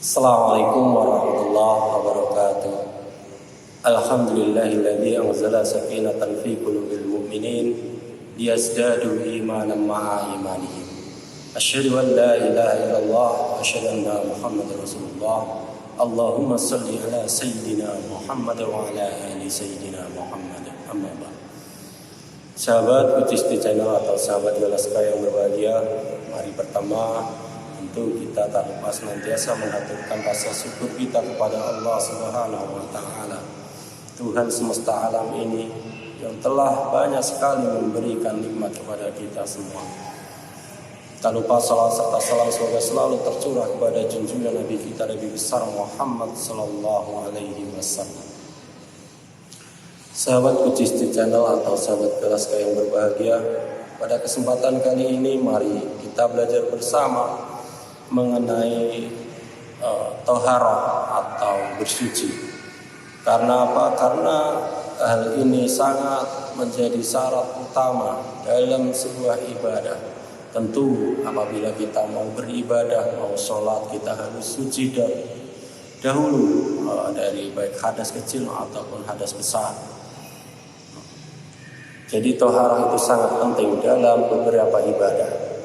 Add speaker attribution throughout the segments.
Speaker 1: Assalamualaikum warahmatullahi wabarakatuh. Alhamdulillahilladzi anzala sakinatan fi qulubil mu'minin liyazdadu imanan ma'a imanihim. Asyhadu an la ilaha illallah wa asyhadu anna Muhammadar Rasulullah. Allahumma shalli ala sayyidina Muhammad wa ala ali sayyidina Muhammad. Amma ba'd. Sahabat Ucis di channel atau sahabat Welaska yang berbahagia, mari pertama tentu kita tak lupa senantiasa mengaturkan rasa syukur kita kepada Allah Subhanahu wa Ta'ala, Tuhan semesta alam ini yang telah banyak sekali memberikan nikmat kepada kita semua. Tak lupa salam serta salam semoga selalu tercurah kepada junjungan Nabi kita, Nabi besar Muhammad Sallallahu Alaihi Wasallam. Sahabat Ucis di channel atau sahabat Welaska yang berbahagia, pada kesempatan kali ini mari kita belajar bersama mengenai toharah atau bersuci. Karena apa? Karena hal ini sangat menjadi syarat utama dalam sebuah ibadah. Tentu apabila kita mau beribadah, mau sholat, kita harus suci dahulu dari baik hadas kecil ataupun hadas besar. Jadi toharah itu sangat penting dalam beberapa ibadah.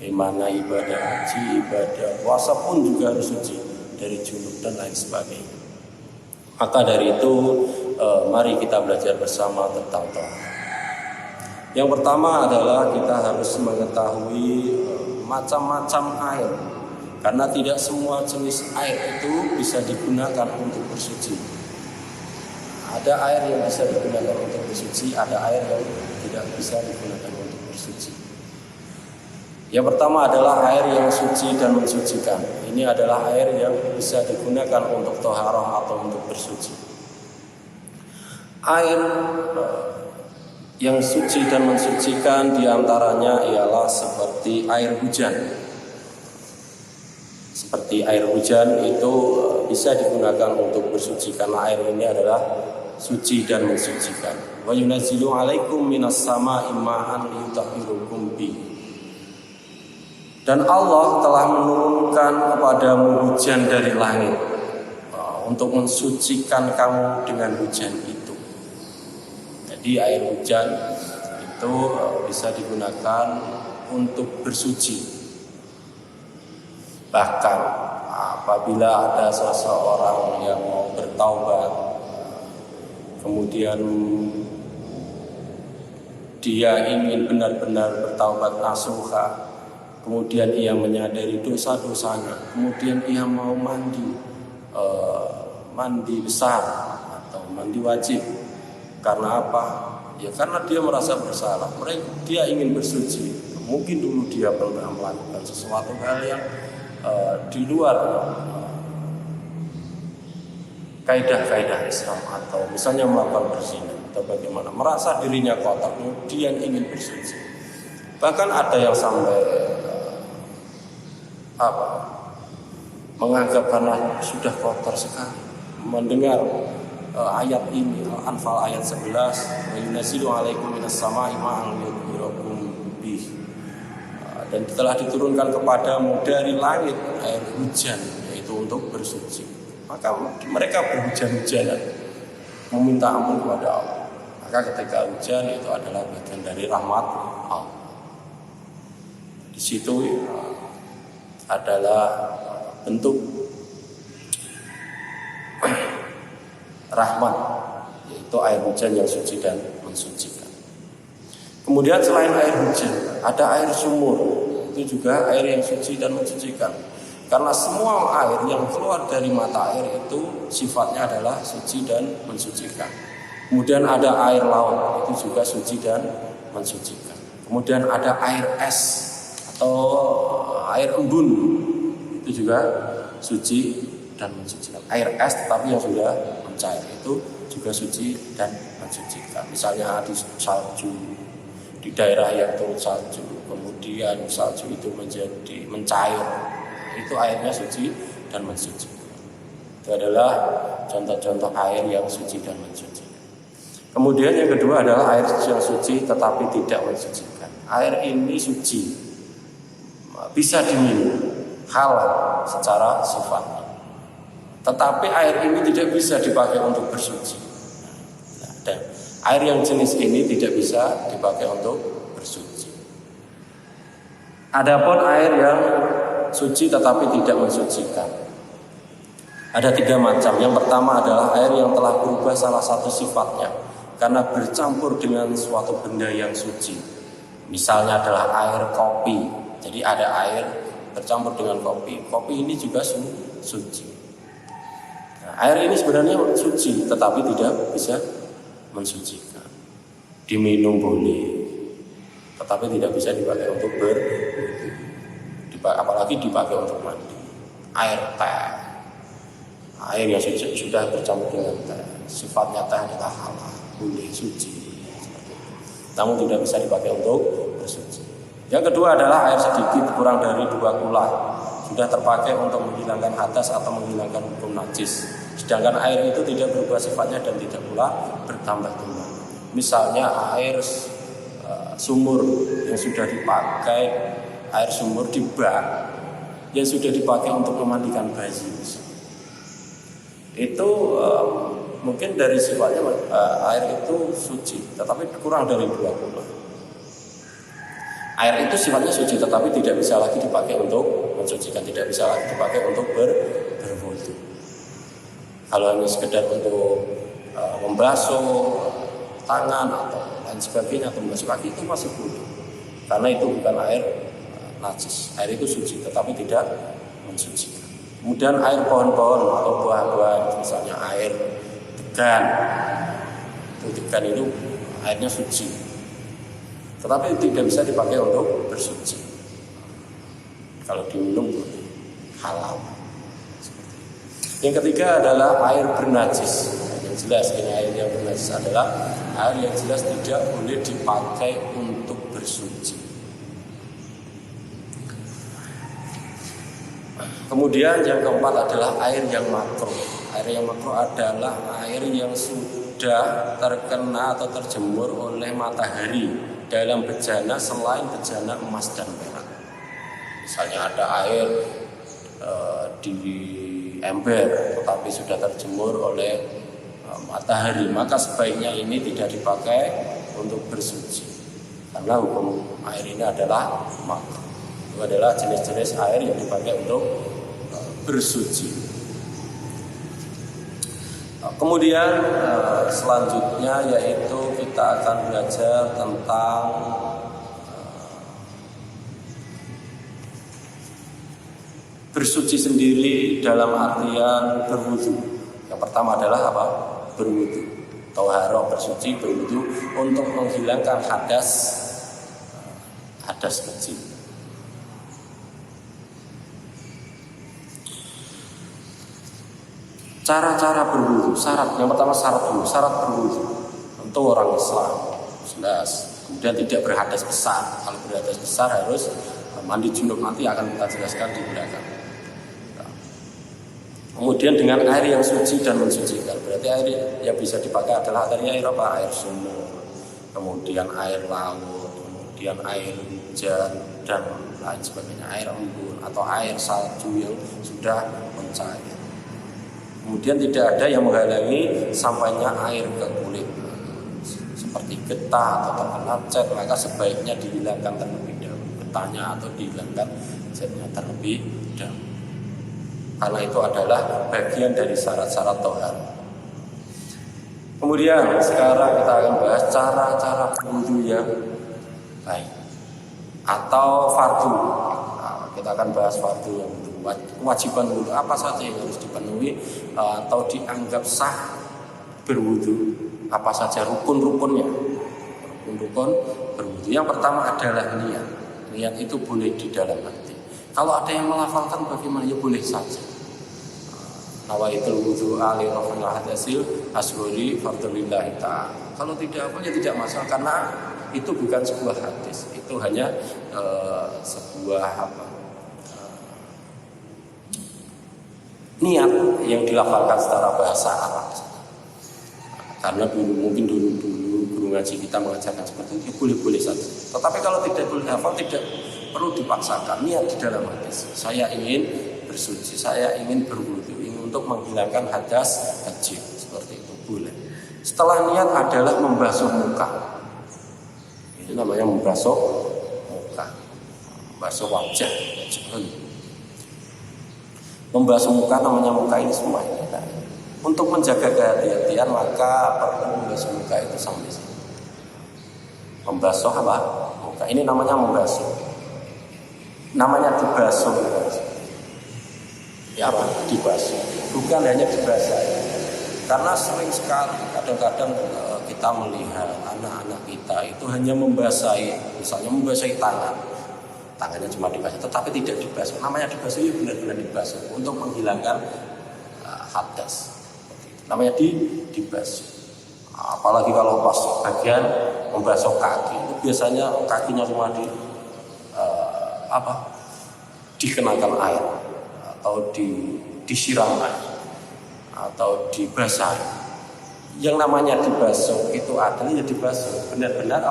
Speaker 1: Bagaimana ibadah haji, ibadah puasa pun juga harus suci dari junub dan lain sebagainya. Maka dari itu mari kita belajar bersama tentang toharah. Yang pertama adalah kita harus mengetahui macam-macam air, karena tidak semua jenis air itu bisa digunakan untuk bersuci. Ada air yang bisa digunakan untuk bersuci, ada air yang tidak bisa digunakan untuk bersuci. Yang pertama adalah air yang suci dan mensucikan. Ini adalah air yang bisa digunakan untuk toharah atau untuk bersuci. Air yang suci dan mensucikan diantaranya ialah seperti air hujan. Seperti air hujan itu bisa digunakan untuk bersuci karena air ini adalah suci dan mensucikan. Wa yunazzilu 'alaikum minas sama'i ma'an liyutahhirukum bihi. Dan Allah telah menurunkan kepadamu hujan dari langit untuk mensucikan kamu dengan hujan itu. Jadi air hujan itu bisa digunakan untuk bersuci. Bahkan apabila ada seseorang yang mau bertaubat, kemudian dia ingin benar-benar bertaubat nasuha, kemudian ia menyadari dosa-dosanya, kemudian ia mau mandi besar atau mandi wajib. Karena apa? Ya karena dia merasa bersalah. Dia ingin bersuci. Mungkin dulu dia pernah melakukan sesuatu hal yang di luar kaidah-kaidah Islam, atau misalnya melakukan berzina atau bagaimana, merasa dirinya kotor, kemudian ingin bersuci. Bahkan ada yang sampai menganggap karena sudah kotor sekali mendengar ayat ini, Al-Anfal ayat 11, wa yunazzilu 'alaikum minas sama'i ma'an liyutahhirukum bihi. Dan telah diturunkan kepadamu dari langit air hujan, yaitu untuk bersuci. Maka mereka berhujan-hujanan meminta ampun kepada Allah. Maka ketika hujan itu adalah bagian dari rahmat Allah. Di situ adalah bentuk rahmat, yaitu air hujan yang suci dan mensucikan. Kemudian selain air hujan, ada air sumur, itu juga air yang suci dan mensucikan. Karena semua air yang keluar dari mata air itu sifatnya adalah suci dan mensucikan. Kemudian ada air laut, itu juga suci dan mensucikan. Kemudian ada air es atau air embun, itu juga suci dan mensucikan. Air es tetapi yang sudah mencair itu juga suci dan mensucikan. Misalnya di salju, di daerah yang turun salju, kemudian salju itu menjadi mencair, itu airnya suci dan mensucikan. Itu adalah contoh-contoh air yang suci dan mensucikan. Kemudian yang kedua adalah air yang suci tetapi tidak mensucikan. Air ini suci, bisa diminum, halal secara sifatnya. Tetapi air ini tidak bisa dipakai untuk bersuci. Dan air yang jenis ini tidak bisa dipakai untuk bersuci. Adapun air yang suci tetapi tidak mensucikan, ada 3 macam. Yang pertama adalah air yang telah berubah salah satu sifatnya karena bercampur dengan suatu benda yang suci. Misalnya adalah air kopi. Jadi ada air bercampur dengan kopi. Kopi ini juga suci. Nah, air ini sebenarnya suci tetapi tidak bisa mensucikan. Diminum boleh, tetapi tidak bisa dipakai untuk apalagi dipakai untuk mandi. Air teh, air yang sudah bercampur dengan teh, sifatnya teh adalah halal, boleh, suci, namun tidak bisa dipakai untuk bersuci. Yang kedua adalah air sedikit kurang dari 2 kula, sudah terpakai untuk menghilangkan hadas atau menghilangkan hukum najis. Sedangkan air itu tidak berubah sifatnya dan tidak pula bertambah-tambah. Misalnya air sumur yang sudah dipakai, air sumur di bak yang sudah dipakai untuk memandikan bayi, itu mungkin dari sifatnya air itu suci, tetapi kurang dari 2 kula. Air itu sifatnya suci, tetapi tidak bisa lagi dipakai untuk mensucikan, tidak bisa lagi dipakai untuk berwudu. Kalau hanya sekedar untuk membasuh tangan atau lain sebagainya, atau membasuh kaki, itu masih boleh, karena itu bukan air najis. Air itu suci tetapi tidak mensucikan. Kemudian air pohon-pohon atau buah-buahan, misalnya air degan. Degan itu airnya suci, tetapi tidak bisa dipakai untuk bersuci. Kalau diminum boleh, halal. Yang ketiga adalah air bernajis. Yang jelas ini air yang bernajis adalah air yang jelas tidak boleh dipakai untuk bersuci. Kemudian yang keempat adalah air yang makruh. Air yang makruh adalah air yang sudah terkena atau terjemur oleh matahari dalam bejana selain bejana emas dan perak. Misalnya ada air di ember tetapi sudah terjemur oleh matahari, maka sebaiknya ini tidak dipakai untuk bersuci, karena hukum air ini adalah makruh. Itu adalah jenis-jenis air yang dipakai untuk bersuci. Kemudian selanjutnya yaitu kita akan belajar tentang bersuci sendiri dalam artian berwudu. Yang pertama adalah apa? Berwudu. Thaharah, bersuci, berwudu untuk menghilangkan hadas kecil. Cara-cara berwudu, syarat yang pertama syarat berwudu untuk orang Islam jelas. Kemudian tidak berhadas besar. Kalau berhadas besar harus mandi junub, nanti akan kita jelaskan di belakang. Kemudian dengan air yang suci dan mensucikan, berarti air yang bisa dipakai adalah air apa? Air sumur, kemudian air laut, kemudian air hujan dan lain sebagainya, air embun atau air salju yang sudah mencair. Kemudian tidak ada yang menghalangi sampainya air ke kulit seperti getah atau terkena cat, maka sebaiknya dihilangkan terlebih dahulu getahnya atau dihilangkan catnya terlebih dahulu. Karena itu adalah bagian dari syarat-syarat thaharah. Kemudian sekarang kita akan bahas cara-cara wudu yang baik atau fardu. Nah, kita akan bahas fardu yang wudu. Kewajiban wudu apa saja yang harus dipenuhi atau dianggap sah berwudu. Apa saja rukun-rukunnya. Rukun-rukun berwudu. Yang pertama adalah niat. Niat itu boleh di dalam hati. Kalau ada yang melafalkan bagaimana, ya boleh saja. Nawaitul wudu'a li raf'il hadasil asghari fardhlillahi ta'ala. Kalau tidak apa ya tidak masalah, karena itu bukan sebuah hadis, itu hanya sebuah niat yang dilafalkan secara bahasa Arab. Karena mungkin dulu guru ngaji kita mengajarkan seperti itu, boleh-boleh saja. Tetapi kalau tidak boleh hafal, tidak perlu dipaksakan niat di dalam hati. Saya ingin bersuci, saya ingin berwudu, ingin untuk menghilangkan hadas kecil, seperti itu boleh. Setelah niat adalah membasuh muka. Itu namanya membasuh muka, membasuh wajah. Membasuh muka namanya muka ini semua ini. Nah, untuk menjaga kehati-hatian maka perlu membasuh muka itu sampai sini. Membasuh apa? Muka ini namanya membasuh. Namanya dibasuh. Ya apa? Dibasuh. Bukan hanya dibasahi. Karena sering sekali kadang-kadang kita melihat anak-anak kita itu hanya membasahi, misalnya membasahi tangannya cuma dibasuh, tetapi tidak dibasuh. Namanya dibasuh, ya benar-benar dibasuh untuk menghilangkan hadas. Namanya dibasuh. Apalagi kalau pas bagian membasuh kaki, itu biasanya kakinya cuma dikenakan air atau disiram air atau dibasahi. Yang namanya dibasuh itu adalah ya dibasuh benar-benar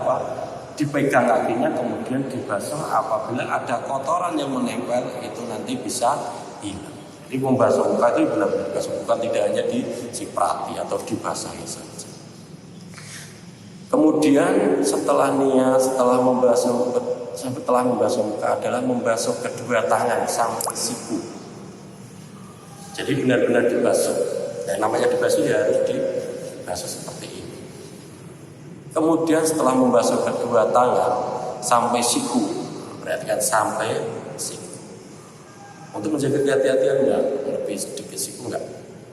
Speaker 1: dipegang kakinya kemudian dibasuh. Apabila ada kotoran yang menempel itu nanti bisa hilang. Jadi membasuh muka itu benar-benar dibasuh, bukan tidak hanya disiprati atau dibasahi saja. Kemudian setelah membasuh muka adalah membasuh kedua tangan sampai siku. Jadi benar-benar dibasuh. Dan namanya dibasuh ya harus dibasuh seperti ini. Kemudian setelah membasuh kedua tangan sampai siku, perhatikan sampai siku. Untuk menjaga kehati-hatian enggak, lebih sedikit siku enggak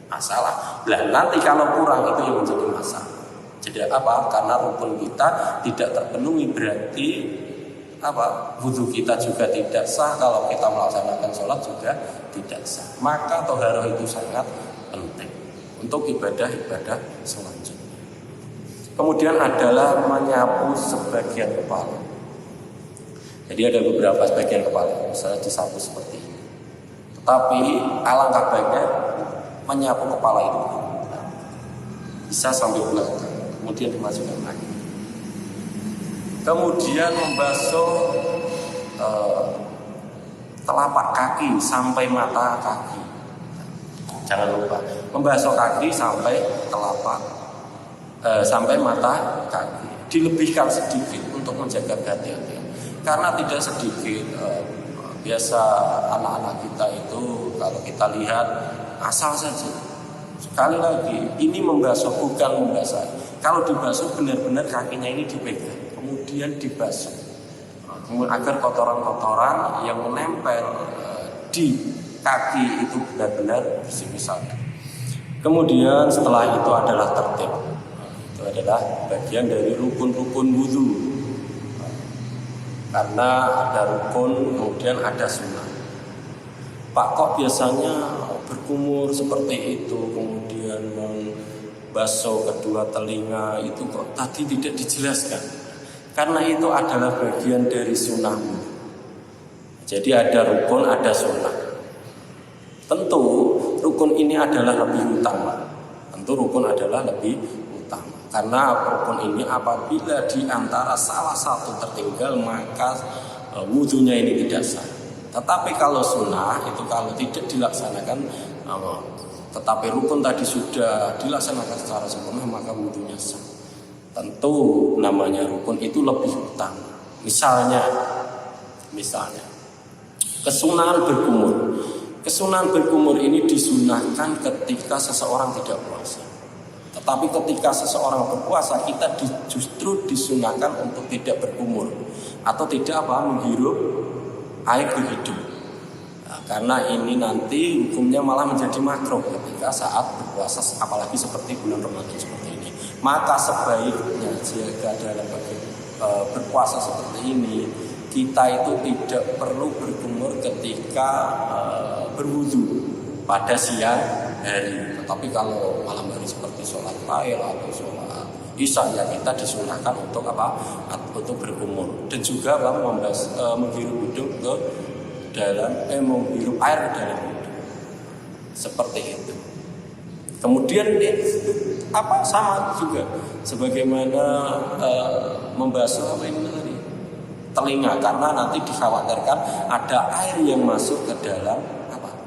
Speaker 1: masalah. Nah, nanti kalau kurang itu yang menjadi masalah. Jadi karena rukun kita tidak terpenuhi berarti wudu kita juga tidak sah. Kalau kita melaksanakan sholat juga tidak sah. Maka thaharah itu sangat penting untuk ibadah-ibadah selanjutnya. Kemudian adalah menyapu sebagian kepala. Jadi ada beberapa sebagian kepala, misalnya disapu seperti ini. Tetapi alangkah baiknya menyapu kepala itu bisa sampai belakang, kemudian dimasukkan lagi. Kemudian membasuh telapak kaki sampai mata kaki. Jangan lupa membasuh kaki sampai sampai mata kaki. Dilebihkan sedikit untuk menjaga kehati-hatian. Karena tidak sedikit biasa anak-anak kita itu kalau kita lihat asal saja. Sekali lagi ini membasuh bukan membasahi. Kalau dibasuh benar-benar kakinya ini dipegang, kemudian dibasuh agar kotoran-kotoran yang menempel di kaki itu benar-benar bersih. Kemudian setelah itu adalah tertib. Itu adalah bagian dari rukun-rukun wudu. Karena ada rukun, kemudian ada sunnah. Pak kok biasanya berkumur seperti itu, kemudian membasuh kedua telinga, itu kok tadi tidak dijelaskan. Karena itu adalah bagian dari sunnah. Jadi ada rukun, ada sunnah. Tentu rukun ini adalah lebih utama. Karena rukun ini apabila di antara salah satu tertinggal maka wudunya ini tidak sah. Tetapi kalau sunnah itu kalau tidak dilaksanakan tetapi rukun tadi sudah dilaksanakan secara sempurna maka wudunya sah. Tentu namanya rukun itu lebih utama. Misalnya kesunahan berkumur. Kesunahan berkumur ini disunahkan ketika seseorang tidak puasa. Tetapi ketika seseorang berpuasa kita justru disunahkan untuk tidak berkumur atau tidak menghirup air berhidung. Nah, karena ini nanti hukumnya malah menjadi makruh ketika saat berpuasa, apalagi seperti bulan Ramadan seperti ini. Maka sebaiknya jika dalam berpuasa seperti ini kita itu tidak perlu berkumur ketika berwudu pada siang hari. Tetapi kalau malam hari seperti sholat lail atau sholat isya ya kita disunahkan untuk untuk berkumur dan juga menghirup hidung ke dalam menghirup air ke dalam hidung seperti itu. Kemudian sama juga sebagaimana membasuh telinga, karena nanti dikhawatirkan ada air yang masuk ke dalam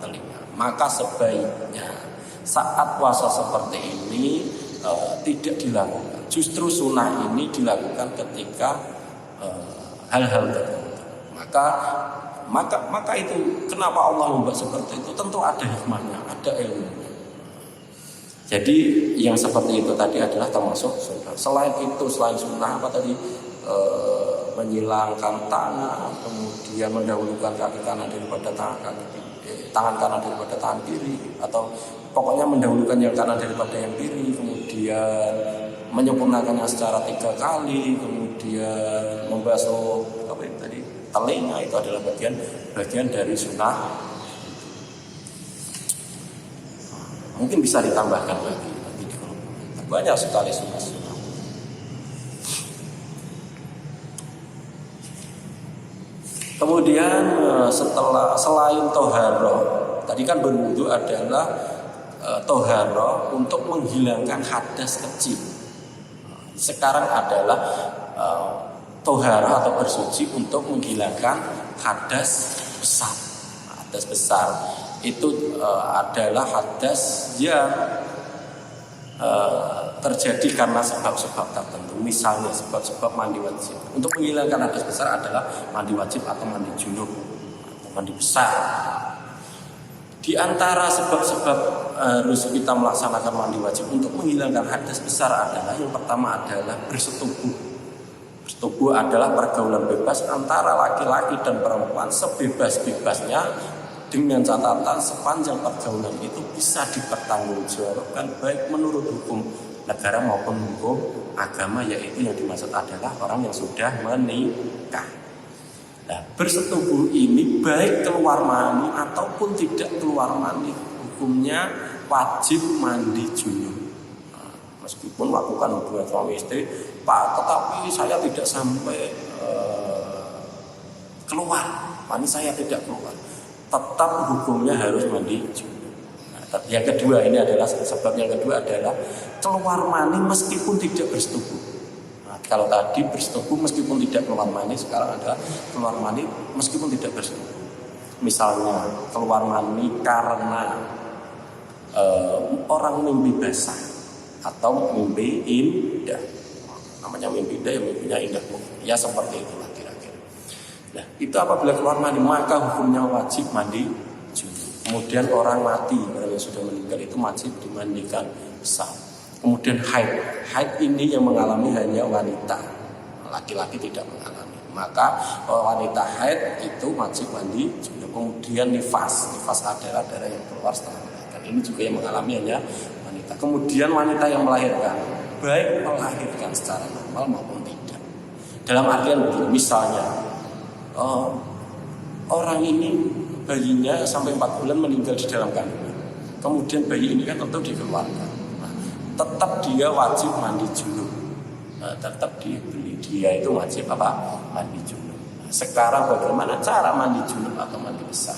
Speaker 1: telinga. Maka sebaiknya saat puasa seperti ini tidak dilakukan. Justru sunnah ini dilakukan ketika hal-hal tertentu. Maka itu kenapa Allah membuat seperti itu? Tentu ada hikmahnya, ada ilmunya. Jadi yang seperti itu tadi adalah termasuk sunnah. Selain itu, selain sunnah apa tadi? Menyilangkan tangan, kemudian mendahulukan kaki kanan daripada tangan kanan daripada tangan kiri, atau pokoknya mendahulukan yang kanan daripada yang kiri, kemudian menyempurnakannya secara 3 kali, kemudian membasuh telinga, itu adalah bagian dari sunnah. Mungkin bisa ditambahkan lagi banyak sekali sunnah-sunnah. Kemudian selain toharoh, tadi kan berwudu adalah toharoh untuk menghilangkan hadas kecil. Sekarang adalah toharoh atau bersuci untuk menghilangkan hadas besar. Hadas besar itu adalah hadas yang terjadi karena sebab-sebab tertentu. Misalnya sebab-sebab mandi wajib. Untuk menghilangkan hadas besar adalah mandi wajib atau mandi junub atau mandi besar. Di antara sebab-sebab harus kita melaksanakan mandi wajib untuk menghilangkan hadas besar adalah yang pertama adalah bersetubuh. Bersetubuh adalah pergaulan bebas antara laki-laki dan perempuan sebebas-bebasnya, dengan catatan sepanjang pergaulan itu bisa dipertanggungjawabkan baik menurut hukum negara maupun hukum agama, yaitu yang dimaksud adalah orang yang sudah menikah. Nah, bersetubuh ini baik keluar mani ataupun tidak keluar mani, hukumnya wajib mandi junub. Meskipun melakukan hubungan suami istri, Pak, tetapi saya tidak sampai keluar, mani saya tidak keluar, tetap hukumnya harus mandi junub. Nah, yang kedua ini adalah sebab yang kedua adalah keluar mani meskipun tidak bersetubuh. Nah, kalau tadi bersetubuh meskipun tidak keluar mani, sekarang adalah keluar mani meskipun tidak bersetubuh. Misalnya keluar mani karena orang mimpi basah atau mimpi indah. Namanya mimpi indah, ya mimpinya indah. Ya seperti itulah kira-kira. Nah, itu apabila keluar mani maka hukumnya wajib mandi junub. Kemudian orang mati, orang yang sudah meninggal itu wajib dimandikan sah. Kemudian haid ini yang mengalami hanya wanita, laki-laki tidak mengalami. Maka wanita haid itu wajib mandi junub. Kemudian nifas adalah darah yang keluar setelah melahirkan. Ini juga yang mengalami hanya wanita. Kemudian wanita yang melahirkan, baik melahirkan secara normal maupun tidak. Dalam artian begini, misalnya orang ini bayinya sampai 4 bulan meninggal di dalam kandungan. Kemudian bayi ini kan tentu dikeluarkan. Nah, tetap dia wajib mandi junub. Nah, tetap dia itu wajib mandi junub. Nah, sekarang bagaimana cara mandi junub atau mandi besar?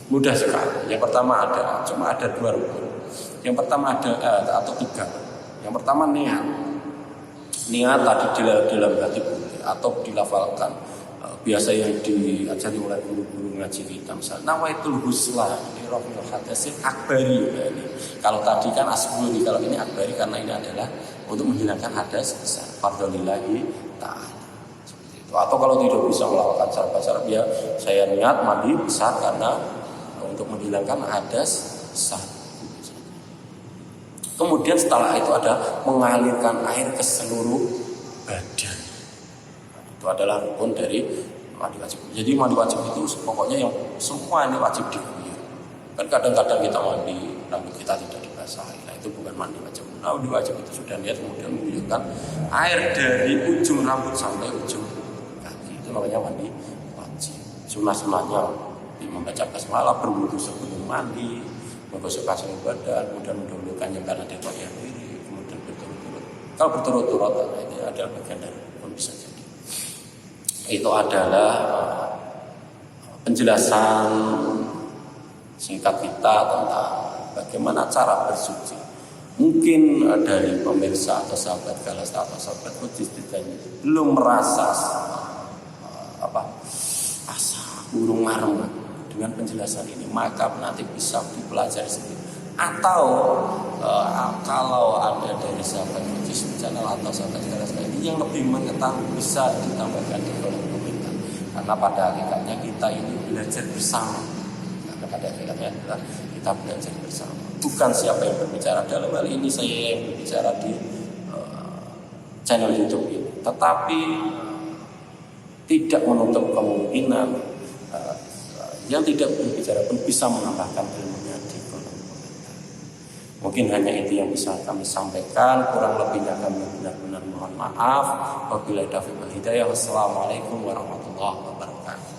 Speaker 1: Mudah sekali. Yang pertama cuma ada 2 rukun. Yang pertama ada atau 3. Yang pertama niat. Niat tadi dalam hati boleh atau dilafalkan. Biasa yang diajari oleh guru-guru ngaji kita, misalnya nawaitul husla ini raful hadasin akbari ya, ini. Kalau tadi kan asburi, kalau ini akbari karena ini adalah untuk menghilangkan hadas besar fardholillahi ta'ala. Seperti itu. Atau kalau tidak bisa melakukan syarat-syarat, ya saya niat mandi besar karena untuk menghilangkan hadas besar. Kemudian setelah itu ada mengalirkan air ke seluruh badan. Itu adalah rukun dari mandi wajib. Jadi mandi wajib itu pokoknya yang semua ini wajib diguyur. Kan kadang-kadang kita mandi rambut kita tidak dibasahi. Nah, itu bukan mandi wajib. Nah, mandi wajib itu sudah niat kemudian mengguyurkan air dari ujung rambut sampai ujung kaki. Itu namanya mandi wajib. Sunah-sunahnya membaca basmalah, berwudu sebelum mandi, menggosokkan seluruh badan, kemudian mendahulukan yang kanan daripada yang kiri, kemudian berturut-turut. Kalau berturut-turut, ini adalah bagian dari rukun bisa jadi. Itu adalah penjelasan singkat kita tentang bagaimana cara bersuci. Mungkin dari pemirsa atau sahabat Galas atau sahabat Kudus belum merasa asa burung marem dengan penjelasan ini, maka nanti bisa dipelajari sendiri. Atau kalau ada dari sahabat Fujis channel atau sahabat ini yang lebih mengetahui, bisa ditambahkan di kolom komentar. Karena pada hakikatnya kita ini belajar bersama. Karena pada hakikatnya kita belajar bersama. Bukan siapa yang berbicara, dalam hal ini saya yang berbicara di channel YouTube ini. Tetapi tidak menutup kemungkinan yang tidak berbicara pun bisa menambahkan ilmunya di kolom komentar. Mungkin hanya itu yang bisa kami sampaikan. Kurang lebihnya kami benar-benar mohon maaf. Wabillahi taufiq wal hidayah. Wassalamualaikum warahmatullahi wabarakatuh.